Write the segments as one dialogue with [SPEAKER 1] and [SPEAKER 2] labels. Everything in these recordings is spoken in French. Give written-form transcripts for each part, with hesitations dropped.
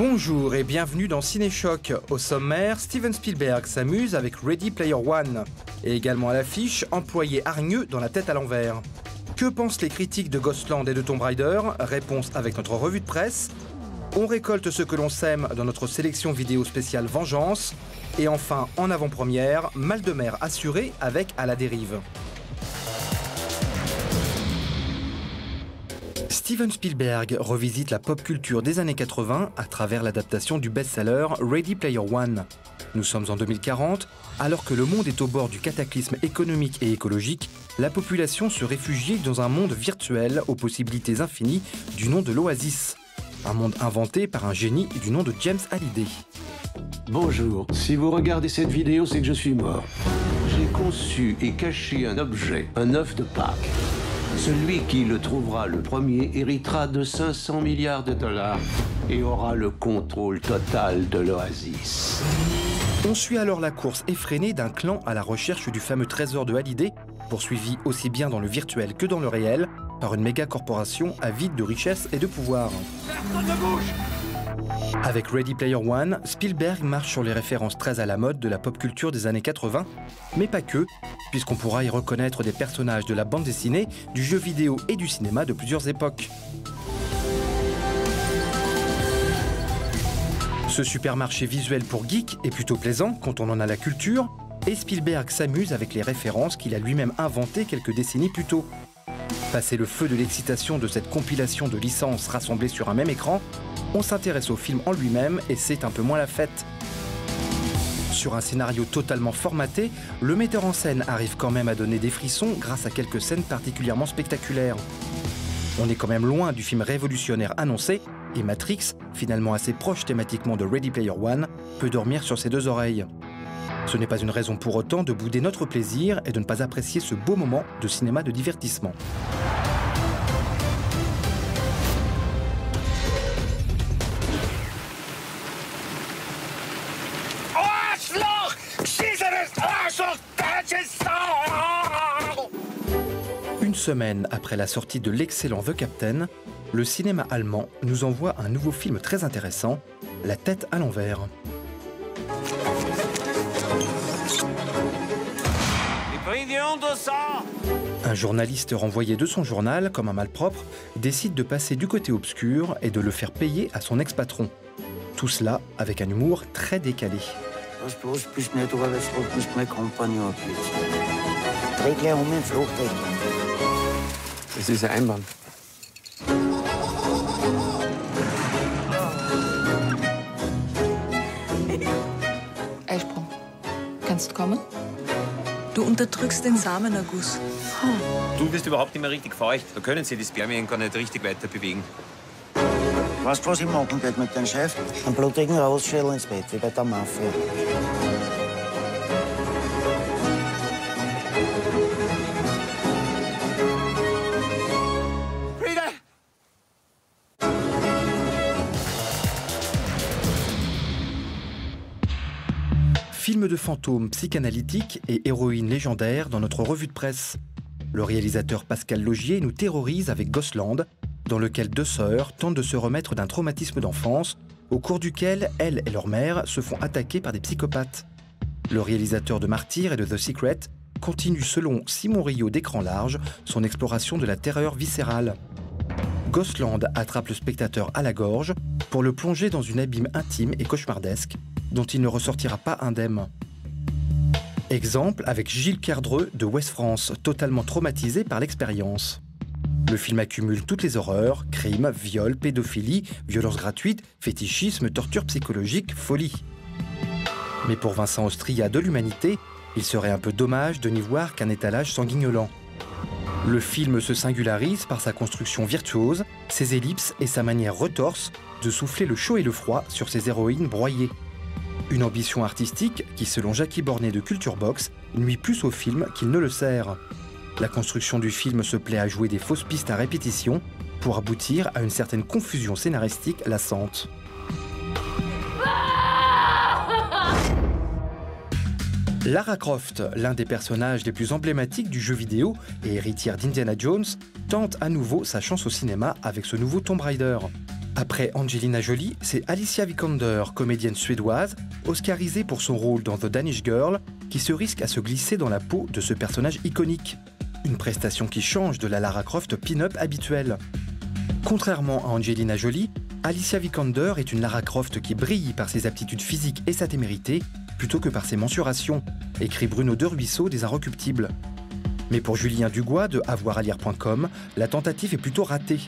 [SPEAKER 1] Bonjour et bienvenue dans Cinéchoc. Au sommaire, Steven Spielberg s'amuse avec Ready Player One. Et également à l'affiche, employé hargneux dans La tête à l'envers. Que pensent les critiques de Ghostland et de Tomb Raider? Réponse avec notre revue de presse. On récolte ce que l'on sème dans notre sélection vidéo spéciale Vengeance. Et enfin, en avant-première, mal de mer assuré avec À la dérive. Steven Spielberg revisite la pop culture des années 80 à travers l'adaptation du best-seller Ready Player One. Nous sommes en 2040, alors que le monde est au bord du cataclysme économique et écologique, la population se réfugie dans un monde virtuel aux possibilités infinies du nom de l'Oasis. Un monde inventé par un génie du nom de James Hallyday.
[SPEAKER 2] Bonjour, si vous regardez cette vidéo, c'est que je suis mort. J'ai conçu et caché un objet, un œuf de Pâques. Celui qui le trouvera le premier héritera de 500 milliards de dollars et aura le contrôle total de l'Oasis.
[SPEAKER 1] On suit alors la course effrénée d'un clan à la recherche du fameux trésor de Hallyday, poursuivi aussi bien dans le virtuel que dans le réel, par une méga corporation avide de richesse et de pouvoir.
[SPEAKER 3] Personne ne bouge!
[SPEAKER 1] Avec Ready Player One, Spielberg marche sur les références très à la mode de la pop culture des années 80, mais pas que, puisqu'on pourra y reconnaître des personnages de la bande dessinée, du jeu vidéo et du cinéma de plusieurs époques. Ce supermarché visuel pour geeks est plutôt plaisant quand on en a la culture, et Spielberg s'amuse avec les références qu'il a lui-même inventées quelques décennies plus tôt. Passé le feu de l'excitation de cette compilation de licences rassemblées sur un même écran, on s'intéresse au film en lui-même et c'est un peu moins la fête. Sur un scénario totalement formaté, le metteur en scène arrive quand même à donner des frissons grâce à quelques scènes particulièrement spectaculaires. On est quand même loin du film révolutionnaire annoncé, et Matrix, finalement assez proche thématiquement de Ready Player One, peut dormir sur ses deux oreilles. Ce n'est pas une raison pour autant de bouder notre plaisir et de ne pas apprécier ce beau moment de cinéma de divertissement. Une semaine après la sortie de l'excellent The Captain, le cinéma allemand nous envoie un nouveau film très intéressant, La tête à l'envers. Un journaliste renvoyé de son journal comme un malpropre décide de passer du côté obscur et de le faire payer à son ex-patron. Tout cela avec un humour très décalé.
[SPEAKER 2] Es ist eine Einbahn.
[SPEAKER 4] Eisprung. Kannst du kommen? Du unterdrückst den Samenerguss.
[SPEAKER 5] Du bist überhaupt nicht mehr richtig feucht. Da können sie die Spermien gar nicht richtig weiter bewegen.
[SPEAKER 6] Weißt du, was ich machen geht mit dem Chef? Einen blutigen Rausschädel ins Bett, wie bei der Mafia.
[SPEAKER 1] Film de fantômes psychanalytiques et héroïnes légendaires dans notre revue de presse. Le réalisateur Pascal Laugier nous terrorise avec Ghostland, dans lequel deux sœurs tentent de se remettre d'un traumatisme d'enfance, au cours duquel elles et leur mère se font attaquer par des psychopathes. Le réalisateur de Martyr et de The Secret continue selon Simon Rio d'Écran Large son exploration de la terreur viscérale. Ghostland attrape le spectateur à la gorge pour le plonger dans une abîme intime et cauchemardesque dont il ne ressortira pas indemne. Exemple avec Gilles Kerdreux de Ouest France, totalement traumatisé par l'expérience. Le film accumule toutes les horreurs, crimes, viols, pédophilie, violences gratuites, fétichisme, torture psychologique, folie. Mais pour Vincent Austria de l'Humanité, il serait un peu dommage de n'y voir qu'un étalage sanguignolant. Le film se singularise par sa construction virtuose, ses ellipses et sa manière retorse de souffler le chaud et le froid sur ses héroïnes broyées. Une ambition artistique qui, selon Jackie Bornet de Culture Box, nuit plus au film qu'il ne le sert. La construction du film se plaît à jouer des fausses pistes à répétition pour aboutir à une certaine confusion scénaristique lassante. Lara Croft, l'un des personnages les plus emblématiques du jeu vidéo et héritière d'Indiana Jones, tente à nouveau sa chance au cinéma avec ce nouveau Tomb Raider. Après Angelina Jolie, c'est Alicia Vikander, comédienne suédoise, oscarisée pour son rôle dans The Danish Girl, qui se risque à se glisser dans la peau de ce personnage iconique. Une prestation qui change de la Lara Croft pin-up habituelle. Contrairement à Angelina Jolie, Alicia Vikander est une Lara Croft qui brille par ses aptitudes physiques et sa témérité, plutôt que par ses mensurations, écrit Bruno Deruisseau des Inrecuptibles. Mais pour Julien Dugois de avoiralire.com, la tentative est plutôt ratée.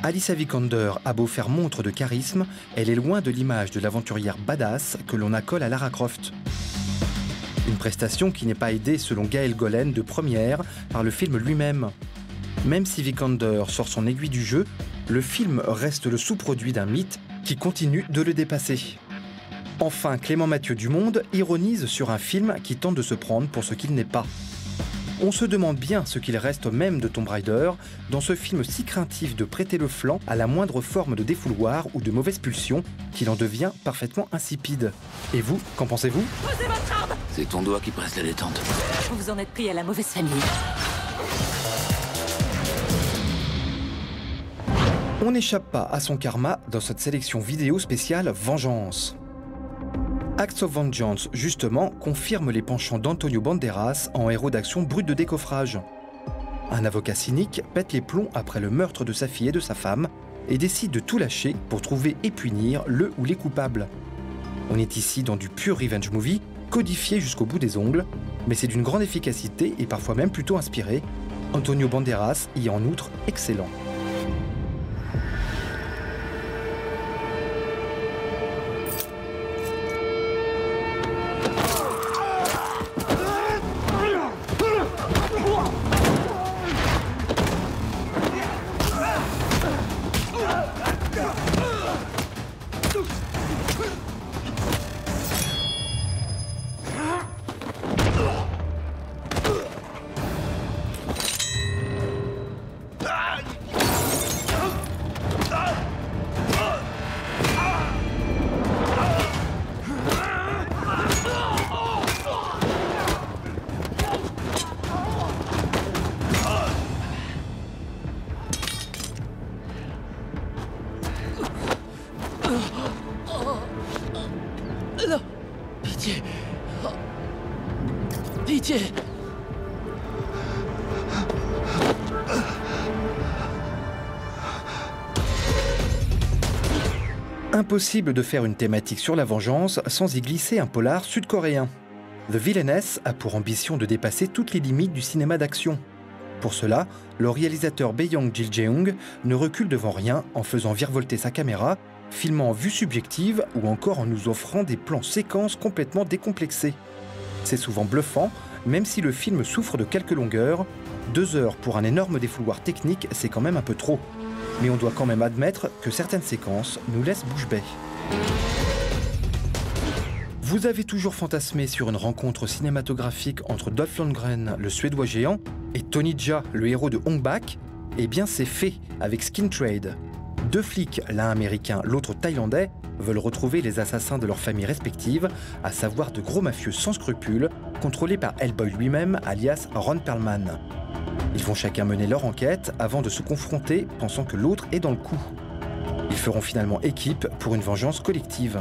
[SPEAKER 1] Alicia Vikander a beau faire montre de charisme, elle est loin de l'image de l'aventurière badass que l'on accole à Lara Croft. Une prestation qui n'est pas aidée, selon Gaël Golen, de première par le film lui-même. Même si Vikander sort son aiguille du jeu, le film reste le sous-produit d'un mythe qui continue de le dépasser. Enfin, Clément Mathieu Dumonde ironise sur un film qui tente de se prendre pour ce qu'il n'est pas. On se demande bien ce qu'il reste même de Tomb Raider dans ce film si craintif de prêter le flanc à la moindre forme de défouloir ou de mauvaise pulsion qu'il en devient parfaitement insipide. Et vous, qu'en pensez-vous ?
[SPEAKER 3] Posez votre arme !
[SPEAKER 7] C'est ton doigt qui presse la détente.
[SPEAKER 3] Vous vous en êtes pris à la mauvaise famille.
[SPEAKER 1] On n'échappe pas à son karma dans cette sélection vidéo spéciale Vengeance. Acts of Vengeance, justement, confirme les penchants d'Antonio Banderas en héros d'action brut de décoffrage. Un avocat cynique pète les plombs après le meurtre de sa fille et de sa femme et décide de tout lâcher pour trouver et punir le ou les coupables. On est ici dans du pur revenge movie, codifié jusqu'au bout des ongles, mais c'est d'une grande efficacité et parfois même plutôt inspiré. Antonio Banderas y est en outre excellent.
[SPEAKER 7] Pitié. Pitié.
[SPEAKER 1] Impossible de faire une thématique sur la vengeance sans y glisser un polar sud-coréen. The Villainess a pour ambition de dépasser toutes les limites du cinéma d'action. Pour cela, le réalisateur Bae-yong Jil-jeong ne recule devant rien en faisant virevolter sa caméra, filmant en vue subjective ou encore en nous offrant des plans séquences complètement décomplexés. C'est souvent bluffant, même si le film souffre de quelques longueurs. 2 heures pour un énorme défouloir technique, c'est quand même un peu trop. Mais on doit quand même admettre que certaines séquences nous laissent bouche bée. Vous avez toujours fantasmé sur une rencontre cinématographique entre Dolph Lundgren, le Suédois géant, et Tony Jaa, le héros de Hong Bak ? Eh bien c'est fait avec Skin Trade. 2 flics, l'un américain, l'autre thaïlandais, veulent retrouver les assassins de leurs familles respectives, à savoir de gros mafieux sans scrupules, contrôlés par Hellboy lui-même, alias Ron Perlman. Ils vont chacun mener leur enquête avant de se confronter, pensant que l'autre est dans le coup. Ils feront finalement équipe pour une vengeance collective.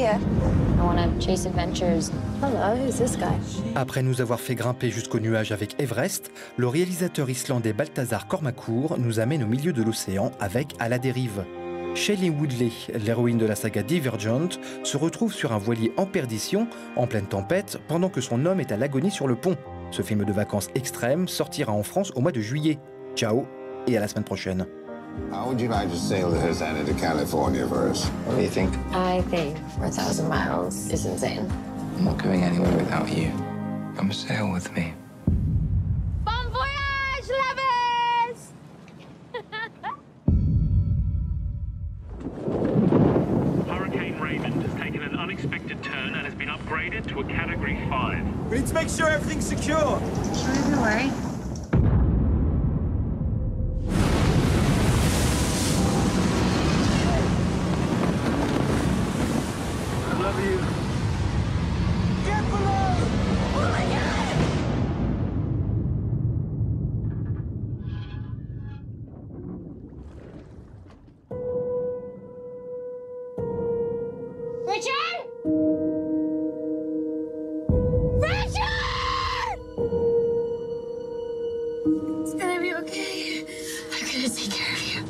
[SPEAKER 7] here. I want to chase adventures. Hello, who's this guy?
[SPEAKER 1] Après nous avoir fait grimper jusqu'au nuage avec Everest, le réalisateur islandais Balthazar Kormákur nous amène au milieu de l'océan avec À la dérive. Shailene Woodley, l'héroïne de la saga Divergent, se retrouve sur un voilier en perdition, en pleine tempête, pendant que son homme est à l'agonie sur le pont. Ce film de vacances extrêmes sortira en France au mois de juillet. Ciao et à la semaine prochaine.
[SPEAKER 8] How would you like to sail the Hosanna to California for us? What do you think?
[SPEAKER 7] I think 4,000 miles is insane.
[SPEAKER 9] I'm not going anywhere without you. Come sail with me.
[SPEAKER 7] Bon voyage, lovers!
[SPEAKER 10] Hurricane Raymond has taken an unexpected turn and has been upgraded to a Category 5.
[SPEAKER 11] We need to make sure everything's secure.
[SPEAKER 7] Sure, don't worry.
[SPEAKER 12] Richard! Richard! It's gonna be okay. I'm gonna take care of you.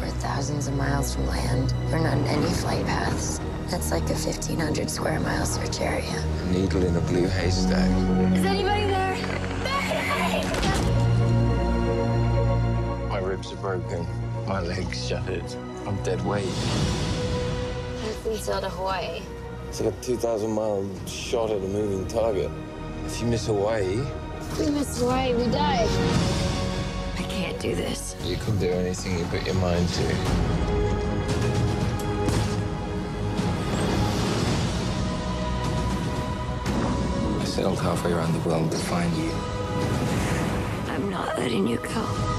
[SPEAKER 7] We're thousands of miles from land. We're not in any flight paths. That's like a 1,500 square mile search area.
[SPEAKER 9] A needle in a blue haystack.
[SPEAKER 12] Is anybody there?
[SPEAKER 9] My ribs are broken. My legs shattered. I'm dead weight.
[SPEAKER 7] I've been sailed to Hawaii.
[SPEAKER 9] It's like a 2,000-mile shot at a moving target. If you miss Hawaii...
[SPEAKER 7] If we miss Hawaii, we die. I can't do this.
[SPEAKER 9] You can do anything you put your mind to. I sailed halfway around the world to find you.
[SPEAKER 7] I'm not letting you go.